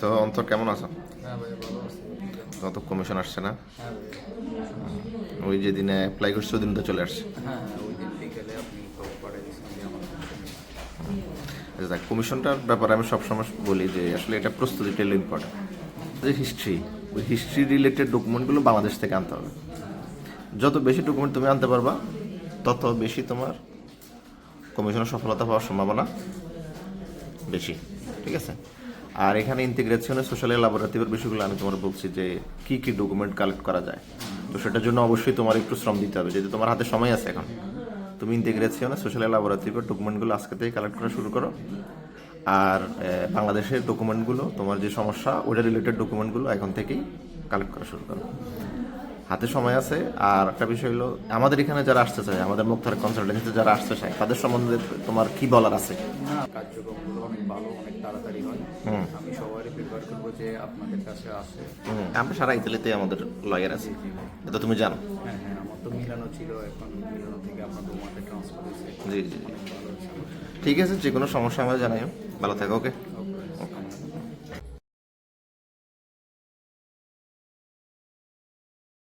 তো অন্তর কেমন আছো? হ্যাঁ ভাই ভালো আছি। তোমার তো কমিশন আসছে না? হ্যাঁ ভাই। ওই যে দিনে অ্যাপ্লাই করছো ওই দিন তো চলে আসছে। হ্যাঁ ওই দিন বিকেলে আপনি খবর পাঠিয়ে দিয়েছেন যে আমার আচ্ছা দেখ, কমিশনটার ব্যাপারে আমি সবসময় বলি যে আসলে এটা প্রস্তুতিটা হলো ইম্পর্টেন্ট। যে হিস্ট্রি, ওই হিস্ট্রি রিলেটেড ডকুমেন্টগুলো বাংলাদেশ থেকে আনতে হবে। যত বেশি ডকুমেন্ট তুমি আনতে পারবা তত বেশি তোমার কমিশনের সফলতা পাওয়ার সম্ভাবনা বেশি। ঠিক আছে? আর এখানে ইন্টিগ্রেশনের সোশ্যাল ল্যাবরেটরির বিষয়গুলো আমি তোমার বলছি যে কী কী ডকুমেন্ট কালেক্ট করা যায়। তো সেটার জন্য অবশ্যই তোমার একটু শ্রম দিতে হবে, যেহেতু তোমার হাতে সময় আছে এখন। তুমি ইন্টিগ্রেশনে সোশ্যাল ল্যাবরেটরির ডকুমেন্টগুলো আজকে থেকে কালেক্ট করা শুরু করো। আর বাংলাদেশের ডকুমেন্টগুলো, তোমার যে সমস্যা ওইটা রিলেটেড ডকুমেন্টগুলো এখন থেকেই কালেক্ট করা শুরু করো। হাতে সময় আছে। আর একটা বিষয় হলো, আমাদের এখানে যারা আসতে চায়, আমাদের মুক্তার কনসালটেন্সিতে যারা আসতে চায়, তাদের সম্বন্ধে তোমার কি বলার আছে? না কার্যক্রমগুলো অনেক ভালো, অনেক তাড়াতাড়ি হয়। আমি সবারই প্রিফার করবো যে আপনাদের কাছে আসে। আমরা সারা ইতালিতে আমাদের লয়ার আছে, এটা তুমি জানো। হ্যাঁ হ্যাঁ, আমার তো মিলানো ছিল, এখন মিলানো থেকে আপনার রোমাতে ট্রান্সফার হয়েছে। জি জি জি। ভালো হয়েছে। ঠিক আছে, যে কোনো সমস্যা আমাদের জানাইও। ভালো থাকো, ওকে।